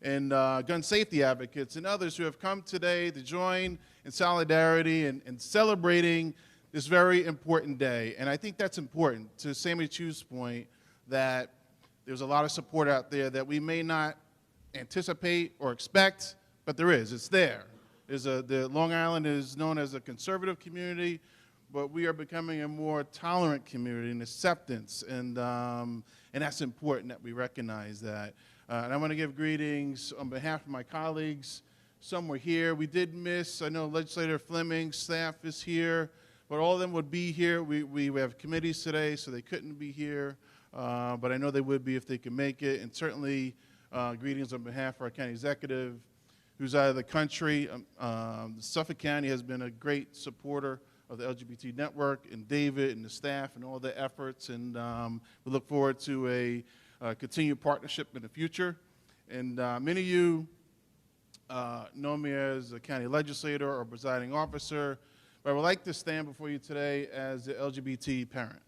and gun safety advocates and others who have come today to join in solidarity and celebrating this very important day. And I think that's important, to Sammy Chu's point, that there's a lot of support out there that we may not anticipate or expect, but there is. It's there. The Long Island is known as a conservative community, but we are becoming a more tolerant community in acceptance, and that's important that we recognize that. And I want to give greetings on behalf of my colleagues. Some were here. We did miss, I know Legislator Fleming's staff is here, but all of them would be here. We have committees today, so they couldn't be here, but I know they would be if they could make it. And certainly greetings on behalf of our county executive, who's out of the country. Suffolk County has been a great supporter of the LGBT network, and David and the staff and all their efforts, and we look forward to a continued partnership in the future. And many of you know me as a county legislator or presiding officer, but I would like to stand before you today as an LGBT parent.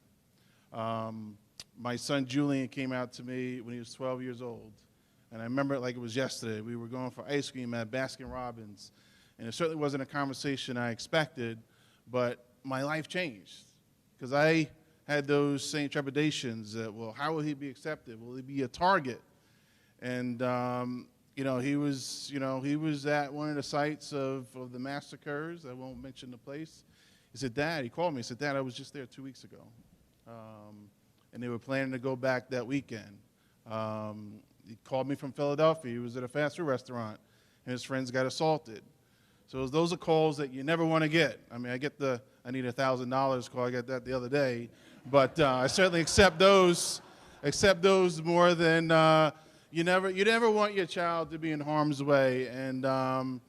My son Julian came out to me when he was 12 years old, and I remember it like it was yesterday. We were going for ice cream at Baskin-Robbins, and it certainly wasn't a conversation I expected, but my life changed, because I had those same trepidations that, well, how will he be accepted? Will he be a target? And he was at one of the sites of the massacres. I won't mention the place. He said, Dad, he called me. He said, Dad, I was just there 2 weeks ago. And they were planning to go back that weekend. He called me from Philadelphia. He was at a fast food restaurant, and his friends got assaulted. So those are calls that you never want to get. I mean, I get the I need $1,000 call. I got that the other day. But I certainly accept those more than you never want your child to be in harm's way. And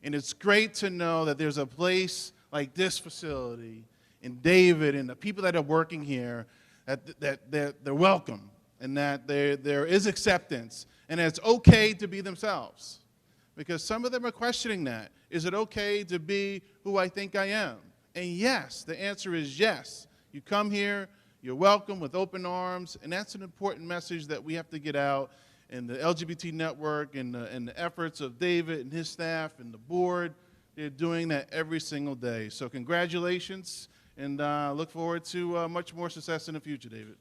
it's great to know that there's a place like this facility and David and the people that are working here, that they're welcome, and that there is acceptance, and that it's okay to be themselves. Because some of them are questioning that. Is it okay to be who I think I am? And yes, the answer is yes. You come here, you're welcome with open arms, and that's an important message that we have to get out. And the LGBT network and the efforts of David and his staff and the board, they're doing that every single day. So congratulations, and look forward to much more success in the future, David.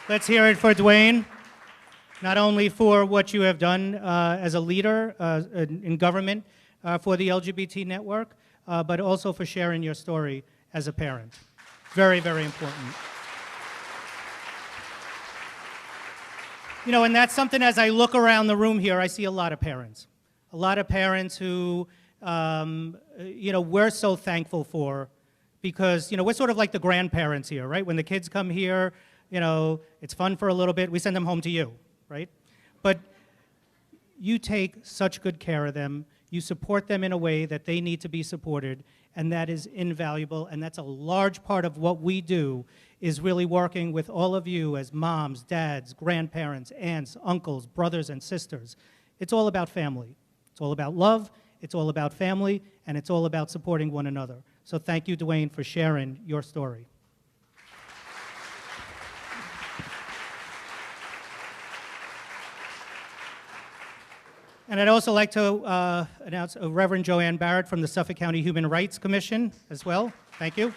Let's hear it for Dwayne, not only for what you have done as a leader in government for the LGBT network, but also for sharing your story as a parent. Very, very important. And that's something, as I look around the room here, I see a lot of parents who, we're so thankful for, because, we're sort of like the grandparents here, right? When the kids come here, it's fun for a little bit, we send them home to you, right? But you take such good care of them, you support them in a way that they need to be supported, and that is invaluable, and that's a large part of what we do, is really working with all of you as moms, dads, grandparents, aunts, uncles, brothers, and sisters. It's all about family. It's all about love, it's all about family, and it's all about supporting one another. So thank you, Dwayne, for sharing your story. And I'd also like to announce Reverend Joann Barrett from the Suffolk County Human Rights Commission as well. Thank you.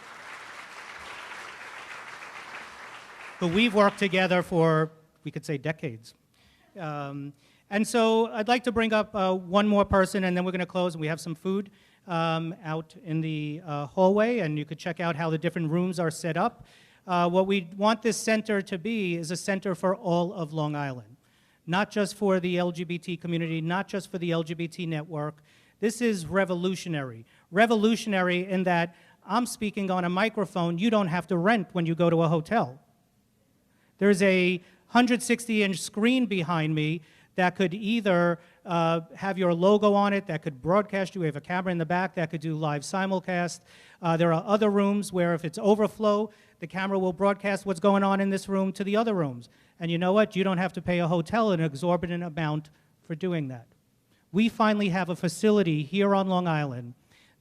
But we've worked together for, we could say, decades. And so I'd like to bring up one more person, and then we're going to close, and we have some food out in the hallway, and you could check out how the different rooms are set up. What we want this center to be is a center for all of Long Island, not just for the LGBT community, not just for the LGBT network. This is revolutionary. Revolutionary in that I'm speaking on a microphone you don't have to rent when you go to a hotel. There's a 160-inch screen behind me that could either have your logo on it, that could broadcast you. We have a camera in the back that could do live simulcast. There are other rooms where if it's overflow, the camera will broadcast what's going on in this room to the other rooms. And you know what? You don't have to pay a hotel an exorbitant amount for doing that. We finally have a facility here on Long Island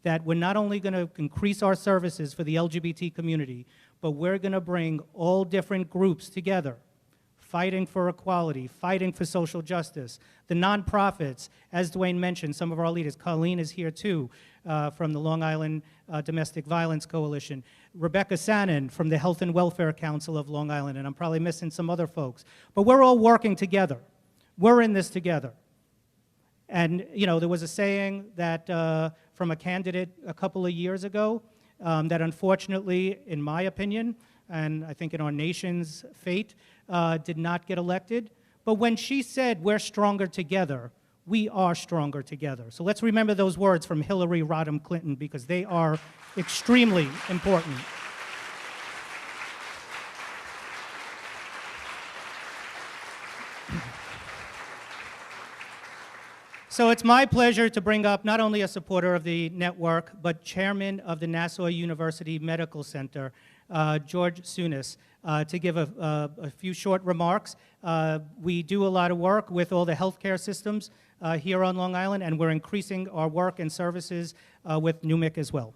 that we're not only going to increase our services for the LGBT community, but we're going to bring all different groups together, fighting for equality, fighting for social justice. The nonprofits, as Dwayne mentioned, some of our leaders, Colleen is here too, from the Long Island Domestic Violence Coalition, Rebecca Sannon from the Health and Welfare Council of Long Island, and I'm probably missing some other folks. But we're all working together. We're in this together. And, you know, there was a saying that from a candidate a couple of years ago that unfortunately, in my opinion, and I think in our nation's fate, did not get elected. But when she said, "We're stronger together," we are stronger together. So let's remember those words from Hillary Rodham Clinton, because they are extremely important. So it's my pleasure to bring up not only a supporter of the network, but chairman of the Nassau University Medical Center, George Sunis, to give a few short remarks. We do a lot of work with all the healthcare systems here on Long Island, and we're increasing our work and services with NUMIC as well.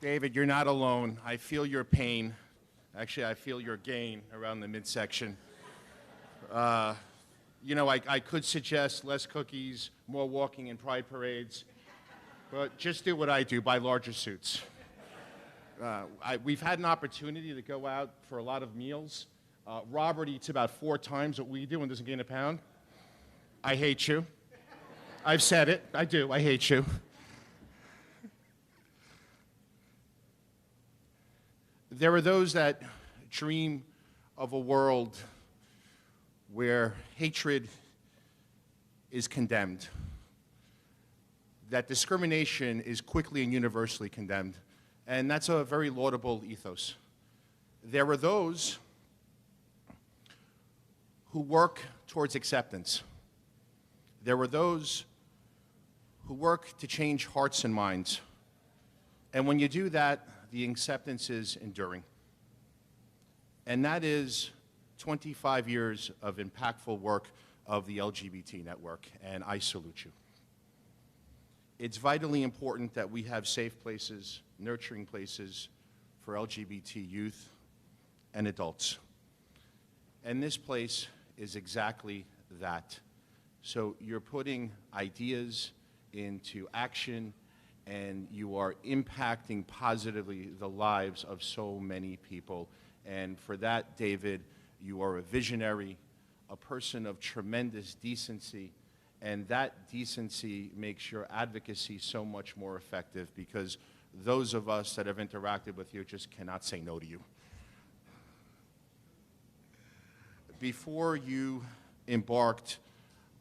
David, you're not alone. I feel your pain. Actually, I feel your gain around the midsection. You know, I could suggest less cookies, more walking in pride parades, but just do what I do, buy larger suits. We've had an opportunity to go out for a lot of meals. Robert eats about 4 times what we do and doesn't gain a pound. I hate you. I've said it. I do. I hate you. There are those that dream of a world where hatred is condemned, that discrimination is quickly and universally condemned, and that's a very laudable ethos. There are those who work towards acceptance. There are those who work to change hearts and minds, and when you do that, the acceptance is enduring. And that is 25 years of impactful work of the LGBT network, and I salute you. It's vitally important that we have safe places, nurturing places for LGBT youth and adults. And this place is exactly that. So you're putting ideas into action, and you are impacting positively the lives of so many people. And for that, David, you are a visionary, a person of tremendous decency, and that decency makes your advocacy so much more effective, because those of us that have interacted with you just cannot say no to you. Before you embarked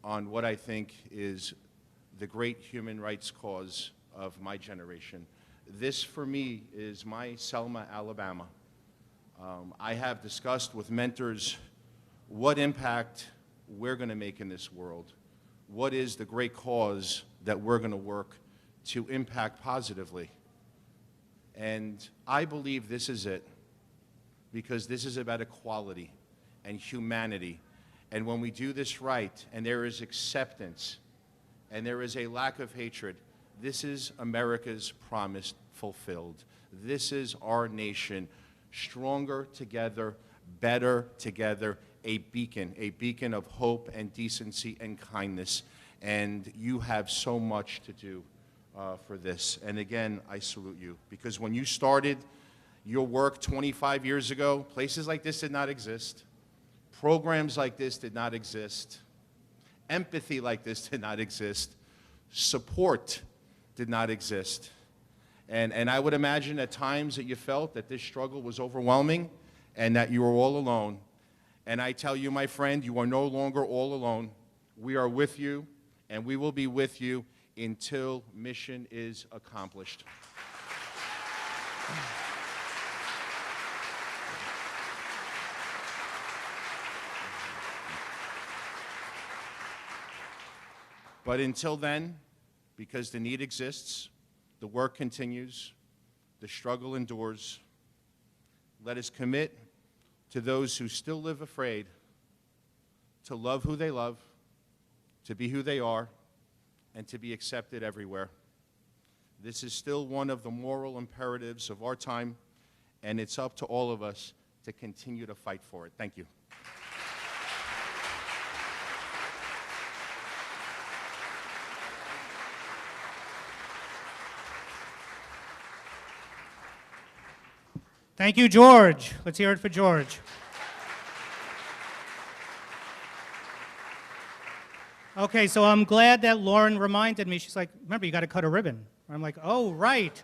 on what I think is the great human rights cause of my generation, this for me is my Selma, Alabama. I have discussed with mentors what impact we're going to make in this world? What is the great cause that we're going to work to impact positively? And I believe this is it, because this is about equality and humanity. And when we do this right, and there is acceptance, and there is a lack of hatred, this is America's promise fulfilled. This is our nation, stronger together, better together, a beacon of hope and decency and kindness. And you have so much to do for this. And again, I salute you, because when you started your work 25 years ago, places like this did not exist. Programs like this did not exist. Empathy like this did not exist. Support did not exist. And I would imagine at times that you felt that this struggle was overwhelming and that you were all alone. And I tell you, my friend, you are no longer all alone. We are with you, and we will be with you until mission is accomplished. But until then, because the need exists, the work continues, the struggle endures, let us commit to those who still live afraid to love who they love, to be who they are, and to be accepted everywhere. This is still one of the moral imperatives of our time, and it's up to all of us to continue to fight for it. Thank you. Thank you, George. Let's hear it for George. Okay, so I'm glad that Lauren reminded me. She's like, remember, you got to cut a ribbon. I'm like, oh, right.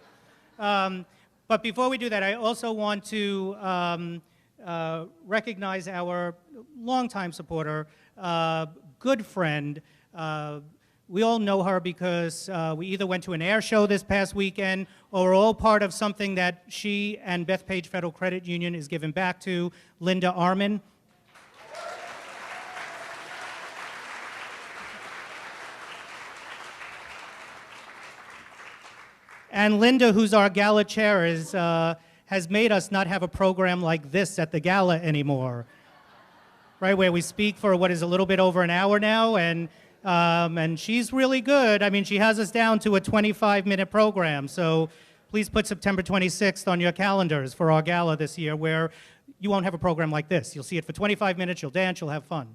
But before we do that, I also want to recognize our longtime supporter, good friend. We all know her because we either went to an air show this past weekend or we're all part of something that she and Bethpage Federal Credit Union is giving back to, Linda Arman. And Linda, who's our gala chair, has made us not have a program like this at the gala anymore, right, where we speak for what is a little bit over an hour now, and she's really good. I mean, she has us down to a 25-minute program, so please put September 26th on your calendars for our gala this year, where you won't have a program like this. You'll see it for 25 minutes, you'll dance, you'll have fun.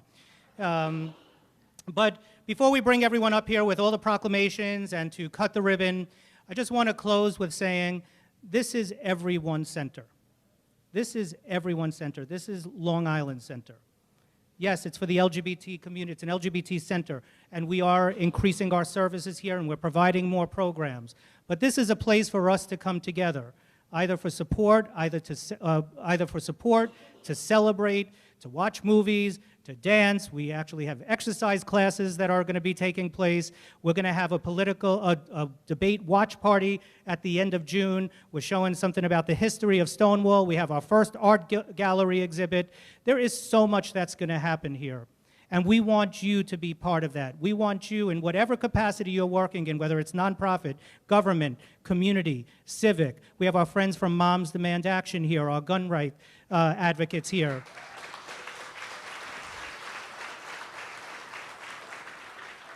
But before we bring everyone up here with all the proclamations and to cut the ribbon, I just want to close with saying, this is everyone's center. This is everyone's center. This is Long Island Center. Yes, it's for the LGBT community. It's an LGBT center, and we are increasing our services here, and we're providing more programs. But this is a place for us to come together, either for support, to celebrate, to watch movies, to dance. We actually have exercise classes that are going to be taking place. We're going to have a debate watch party at the end of June. We're showing something about the history of Stonewall. We have our first art gallery exhibit. There is so much that's going to happen here. And we want you to be part of that. We want you, in whatever capacity you're working in, whether it's nonprofit, government, community, civic. We have our friends from Moms Demand Action here, our gun rights advocates here.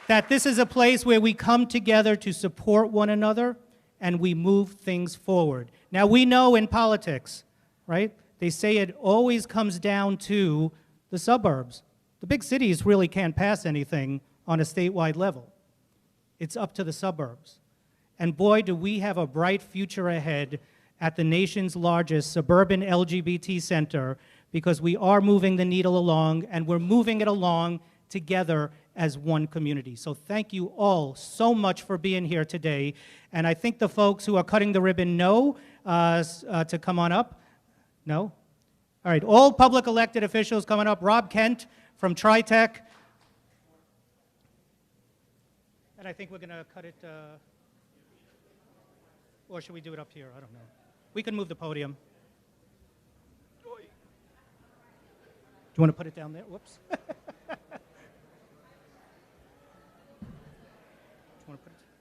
That this is a place where we come together to support one another and we move things forward. Now, we know in politics, right, they say it always comes down to the suburbs. The big cities really can't pass anything on a statewide level. It's up to the suburbs. And boy, do we have a bright future ahead at the nation's largest suburban LGBT center, because we are moving the needle along, and we're moving it along together as one community. So thank you all so much for being here today. And I think the folks who are cutting the ribbon know to come on up. No? All right, all public elected officials coming up. Rob Kent from TriTech. And I think we're going to cut it, or should we do it up here? I don't know. We can move the podium. Do you want to put it down there? Whoops. want to put it?